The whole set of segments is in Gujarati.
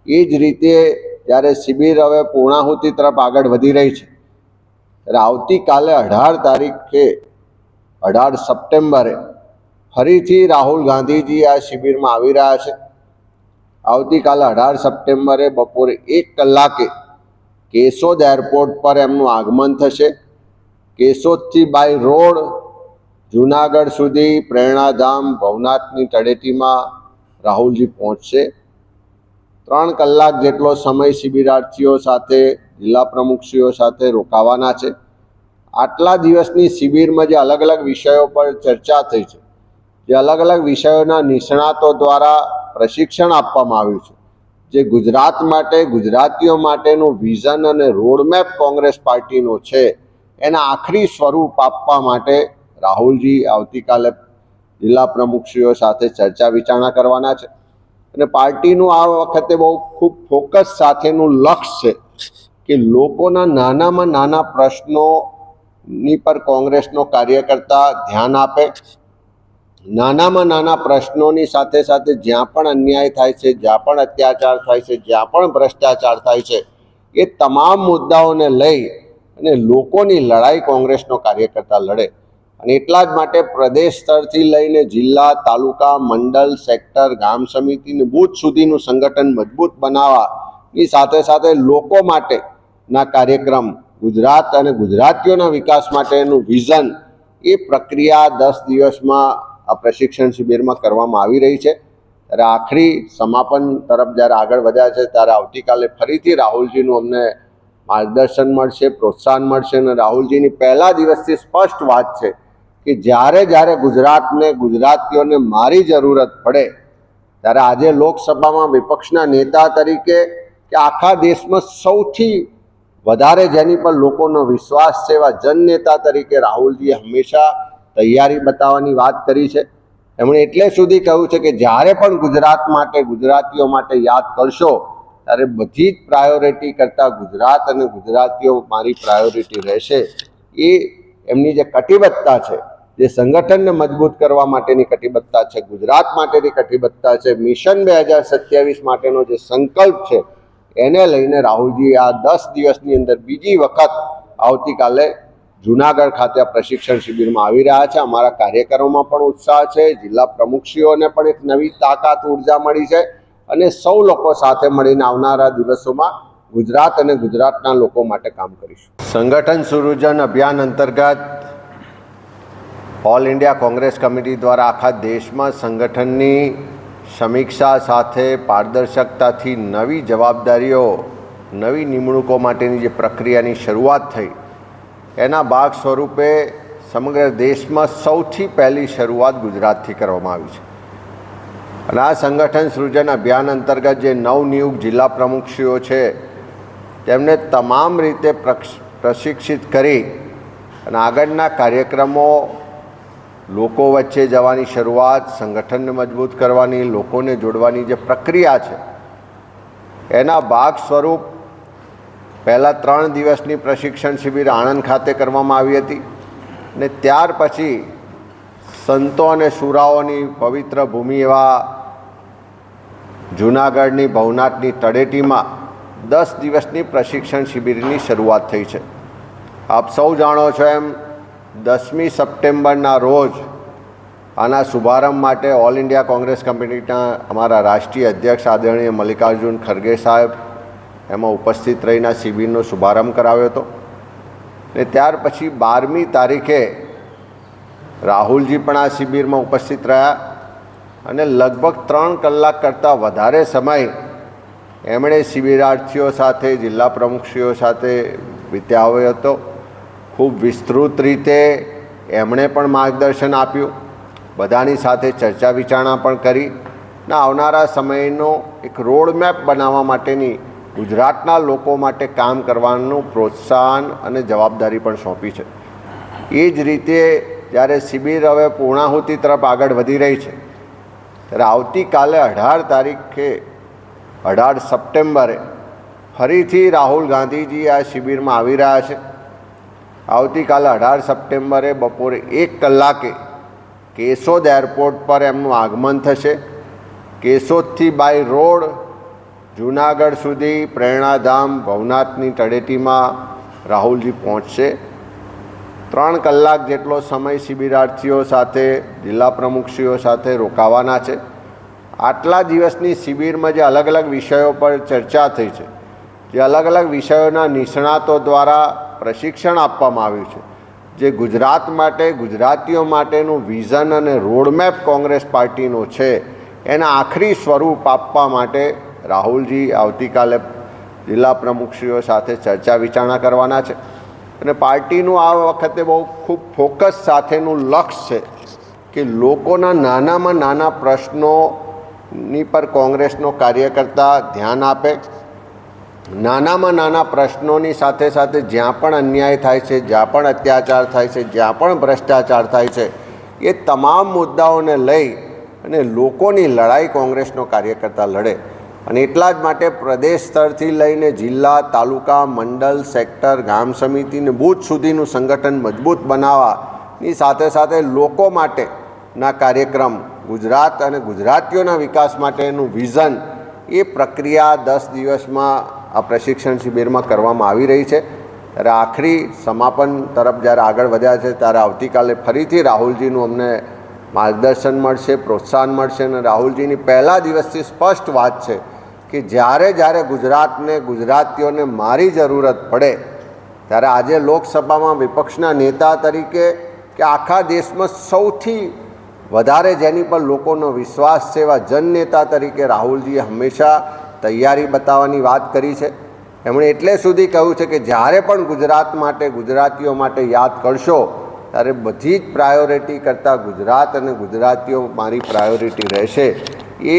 એ જ રીતે જ્યારે શિબિર હવે પૂર્ણાહુતિ તરફ આગળ વધી રહી છે ત્યારે આવતીકાલે 18 સપ્ટેમ્બરે ફરીથી રાહુલ ગાંધીજી આ શિબિરમાં આવી રહ્યા છે। આવતીકાલે 18 સપ્ટેમ્બરે બપોરે 1 કલાકે કેશોદ એરપોર્ટ પર એમનું આગમન થશે। કેશોદથી બાય રોડ જુનાગઢ સુધી પ્રેરણાધામ ભવનાથની તળેટીમાં રાહુલજી પહોંચશે। 3 કલાક જેટલો સમય શિબિરાર્થીઓ સાથે જિલ્લા પ્રમુખશ્રીઓ સાથે રોકાવાના છે। આટલા દિવસની શિબિરમાં જે અલગ અલગ વિષયો પર ચર્ચા થઈ છે, જે અલગ અલગ વિષયોના નિષ્ણાતો દ્વારા પ્રશિક્ષણ આપવામાં આવ્યું છે, જે ગુજરાત માટે ગુજરાતીઓ માટેનું વિઝન અને રોડમેપ કોંગ્રેસ પાર્ટીનો છે, એના આખરી સ્વરૂપ આપવા માટે રાહુલજી આવતીકાલે જિલ્લા પ્રમુખશ્રીઓ સાથે ચર્ચા વિચારણા કરવાના છે। અને પાર્ટીનું આ વખતે બહુ ખૂબ ફોકસ સાથેનું લક્ષ્ય છે કે લોકોના નાનામાં નાના પ્રશ્નોની પર કોંગ્રેસનો કાર્યકર્તા ધ્યાન આપે। નાનામાં નાના પ્રશ્નોની સાથે સાથે જ્યાં પણ અન્યાય થાય છે, જ્યાં પણ અત્યાચાર થાય છે, જ્યાં પણ ભ્રષ્ટાચાર થાય છે, એ તમામ મુદ્દાઓને લઈ અને લોકોની લડાઈ કોંગ્રેસનો કાર્યકર્તા લડે। અને એટલા જ માટે પ્રદેશ સ્તરથી લઈને જિલ્લા, તાલુકા, મંડળ, સેક્ટર, ગામ સમિતિની બૂથ સુધીનું સંગઠન મજબૂત બનાવવાની સાથે સાથે લોકો માટેના કાર્યક્રમ, ગુજરાત અને ગુજરાતીઓના વિકાસ માટેનું વિઝન, એ પ્રક્રિયા 10 દિવસમાં આ પ્રશિક્ષણ શિબિરમાં કરવામાં આવી રહી છે। ત્યારે આખરી સમાપન તરફ જ્યારે આગળ વધ્યા છે ત્યારે આવતીકાલે ફરીથી રાહુલજીનું અમને માર્ગદર્શન મળશે, પ્રોત્સાહન મળશે। અને રાહુલજીની પહેલા દિવસથી સ્પષ્ટ વાત છે કે જ્યારે જ્યારે ગુજરાતને, ગુજરાતીઓને મારી જરૂરત પડે ત્યારે આજે લોકસભામાં વિપક્ષના નેતા તરીકે કે આખા દેશમાં સૌથી વધારે જેની પર લોકોનો વિશ્વાસ છે એવા જનનેતા તરીકે રાહુલજીએ હંમેશા તૈયારી બતાવવાની વાત કરી છે। એમણે એટલે સુધી કહ્યું છે કે જ્યારે પણ ગુજરાત માટે, ગુજરાતીઓ માટે યાદ કરશો ત્યારે બધી જ પ્રાયોરિટી કરતાં ગુજરાત અને ગુજરાતીઓ મારી પ્રાયોરિટી રહેશે। એ એમની જે કટિબદ્ધતા છે, જે સંગઠનને મજબૂત કરવા માટેની કટિબદ્ધતા છે, ગુજરાત માટેની કટિબદ્ધતા છે, મિશન 2027 માટેનો જે સંકલ્પ છે, એને લઈને રાહુલજી આ 10 દિવસની અંદર બીજી વખત આવતીકાલે જુનાગઢ ખાતે આ પ્રશિક્ષણ શિબિરમાં આવી રહ્યા છે। અમારા કાર્યકરોમાં પણ ઉત્સાહ છે, જિલ્લા પ્રમુખશ્રીઓને પણ એક નવી તાકાત, ઉર્જા મળી છે અને સૌ લોકો સાથે મળીને આવનારા દિવસોમાં ગુજરાત અને ગુજરાતના લોકો માટે કામ કરીશું। સંગઠન સુરજન અભિયાન અંતર્ગત ઓલ ઇન્ડિયા કોંગ્રેસ કમિટી દ્વારા આખા દેશમાં સંગઠનની સમીક્ષા સાથે પારદર્શકતાથી નવી જવાબદારીઓ, નવી નિમણૂકો માટેની જે પ્રક્રિયાની શરૂઆત થઈ, એના ભાગ સ્વરૂપે સમગ્ર દેશમાં સૌથી પહેલી શરૂઆત ગુજરાતથી કરવામાં આવી છે। અને આ સંગઠન સૃજન અભિયાન અંતર્ગત જે નવનિયુક્ત જિલ્લા પ્રમુખશ્રીઓ છે તેમને તમામ રીતે પ્રશિક્ષિત કરી અને આગળના કાર્યક્રમો, લોકો વચ્ચે જવાની શરૂઆત, સંગઠનને મજબૂત કરવાની, લોકોને જોડવાની જે પ્રક્રિયા છે એના ભાગ સ્વરૂપ પહેલાં 3 દિવસની પ્રશિક્ષણ શિબિર આણંદ ખાતે કરવામાં આવી હતી અને ત્યાર પછી સંતો અને શુરાઓની પવિત્ર ભૂમિ એવા જૂનાગઢની ભવનાથની તળેટીમાં 10 દિવસની પ્રશિક્ષણ શિબિરની શરૂઆત થઈ છે। આપ સૌ જાણો છો એમ 10મી સપ્ટેમ્બરના રોજ આના શુભારંભ માટે ઓલ ઇન્ડિયા કોંગ્રેસ કમિટીના અમારા રાષ્ટ્રીય અધ્યક્ષ આદરણીય મલ્લિકાર્જુન ખરગે સાહેબ એમાં ઉપસ્થિત રહીને શિબિરનો શુભારંભ કરાવ્યો હતો ને ત્યાર પછી 12મી તારીખે રાહુલજી પણ આ શિબિરમાં ઉપસ્થિત રહ્યા અને લગભગ 3 કલાક કરતાં વધારે સમય એમણે શિબિરાર્થીઓ સાથે, જિલ્લા પ્રમુખશ્રીઓ સાથે વિતાવ્યો હતો। ખૂબ વિસ્તૃત રીતે એમણે પણ માર્ગદર્શન આપ્યું, બધાની સાથે ચર્ચા વિચારણા પણ કરી ને આવનારા સમયનો એક રોડમેપ બનાવવા માટેની, ગુજરાતના લોકો માટે કામ કરવાનું પ્રોત્સાહન અને જવાબદારી પણ સોંપી છે। એ જ રીતે જ્યારે શિબિર હવે પૂર્ણાહુતિ તરફ આગળ વધી રહી છે ત્યારે આવતીકાલે 18 સપ્ટેમ્બરે ફરીથી રાહુલ ગાંધીજી આ શિબિરમાં આવી રહ્યા છે। આવતીકાલે 18 સપ્ટેમ્બરે બપોરે 1 કલાકે કેશોદ એરપોર્ટ પર એમનું આગમન થશે। કેશોદથી બાય રોડ જૂનાગઢ સુધી પ્રેરણાધામ ભવનાથની તળેટીમાં રાહુલજી પહોંચશે। 3 કલાક જેટલો સમય શિબિરાર્થીઓ સાથે, જિલ્લા પ્રમુખશ્રીઓ સાથે રોકાવાના છે। આટલા દિવસની શિબિરમાં જે અલગ અલગ વિષયો પર ચર્ચા થઈ છે, જે અલગ અલગ વિષયોના નિષ્ણાતો દ્વારા પ્રશિક્ષણ આપવામાં આવ્યું છે, જે ગુજરાત માટે, ગુજરાતીઓ માટેનું વિઝન અને રોડમેપ કોંગ્રેસ પાર્ટીનો છે, એના આખરી સ્વરૂપ આપવા માટે રાહુલજી આવતીકાલે જિલ્લા પ્રમુખશ્રીઓ સાથે ચર્ચા વિચારણા કરવાના છે। અને પાર્ટીનું આ વખતે બહુ ખૂબ ફોકસ સાથેનું લક્ષ્ય છે કે લોકોના નાનામાં નાના પ્રશ્નોની પર કોંગ્રેસનો કાર્યકર્તા ધ્યાન આપે। નાનામાં નાના પ્રશ્નોની સાથે સાથે જ્યાં પણ અન્યાય થાય છે, જ્યાં પણ અત્યાચાર થાય છે, જ્યાં પણ ભ્રષ્ટાચાર થાય છે, એ તમામ મુદ્દાઓને લઈ અને લોકોની લડાઈ કોંગ્રેસનો કાર્યકર્તા લડે। અને એટલા જ માટે પ્રદેશ સ્તરથી લઈને જિલ્લા, તાલુકા, મંડળ, સેક્ટર, ગામ સમિતિ અને બૂથ સુધીનું સંગઠન મજબૂત બનાવવાની સાથે સાથે લોકો માટેના કાર્યક્રમ, ગુજરાત અને ગુજરાતીઓના વિકાસ માટેનું વિઝન, એ પ્રક્રિયા 10 દિવસમાં આ પ્રશિક્ષણ શિબિરમાં કરવામાં આવી રહી છે। ત્યારે આખરી સમાપન તરફ જ્યારે આગળ વધ્યા છે ત્યારે આવતીકાલે ફરીથી રાહુલજીનું અમને માર્ગદર્શન મળશે, પ્રોત્સાહન મળશે। અને રાહુલજીની પહેલા દિવસથી સ્પષ્ટ વાત છે કે જ્યારે જ્યારે ગુજરાતને, ગુજરાતીઓને મારી જરૂરત પડે ત્યારે આજે લોકસભામાં વિપક્ષના નેતા તરીકે કે આખા દેશમાં સૌથી વધારે જેની પર લોકોનો વિશ્વાસ છે એવા જનનેતા તરીકે રાહુલજીએ હંમેશા તૈયારી બતાવવાની વાત કરી છે। એમણે એટલે સુધી કહ્યું છે કે જ્યારે પણ ગુજરાત માટે, ગુજરાતીઓ માટે યાદ કરશો ત્યારે બધી જ પ્રાયોરિટી કરતાં ગુજરાત અને ગુજરાતીઓ મારી પ્રાયોરિટી રહેશે। એ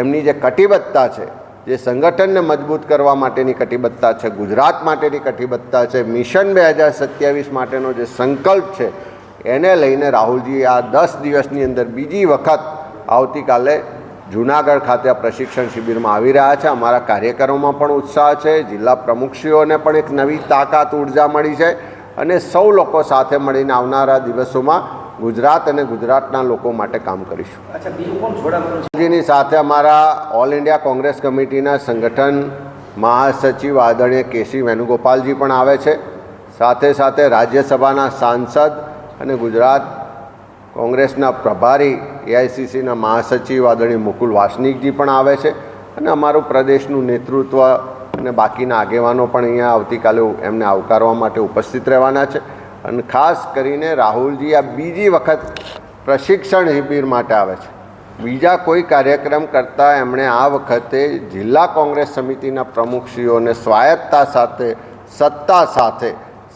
એમની જે કટિબદ્ધતા છે, જે સંગઠનને મજબૂત કરવા માટેની કટિબદ્ધતા છે, ગુજરાત માટેની કટિબદ્ધતા છે, મિશન 2027 માટેનો જે સંકલ્પ છે, એને લઈને રાહુલજી આ 10 દિવસની અંદર બીજી વખત આવતીકાલે જૂનાગઢ ખાતે આ પ્રશિક્ષણ શિબિરમાં આવી રહ્યા છે। અમારા કાર્યકરોમાં પણ ઉત્સાહ છે, જિલ્લા પ્રમુખશ્રીઓને પણ એક નવી તાકાત, ઉર્જા મળી છે અને સૌ લોકો સાથે મળીને આવનારા દિવસોમાં ગુજરાત અને ગુજરાતના લોકો માટે કામ કરીશું। જેની સાથે અમારા ઓલ ઇન્ડિયા કોંગ્રેસ કમિટીના સંગઠન મહાસચિવ આદરણીય કેસી વેણુગોપાલજી પણ આવે છે। સાથે સાથે રાજ્યસભાના સાંસદ અને ગુજરાત કોંગ્રેસના પ્રભારી એઆઈસીસીના મહાસચિવ આદરણીય મુકુલ વાસનિકજી પણ આવે છે। અને અમારું પ્રદેશનું નેતૃત્વ અને બાકીના આગેવાનો પણ અહીંયા આવતીકાલે એમને આવકારવા માટે ઉપસ્થિત રહેવાના છે। અને ખાસ કરીને રાહુલજી આ બીજી વખત પ્રશિક્ષણ શિબિર માટે આવે છે। બીજા કોઈ કાર્યક્રમ કરતાં એમણે આ વખતે જિલ્લા કોંગ્રેસ સમિતિના પ્રમુખશ્રીઓને સ્વાયત્તતા સાથે, સત્તા સાથે,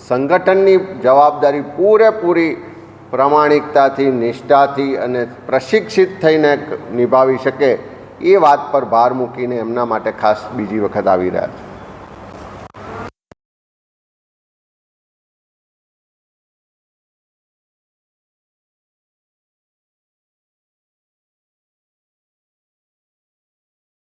સંગઠનની જવાબદારી પૂરેપૂરી પ્રામાણિકતાથી, નિષ્ઠાથી અને પ્રશિક્ષિત થઈને નિભાવી શકે એ વાત પર ભાર મૂકીને એમના માટે ખાસ બીજી વખત આવી રહ્યા છે।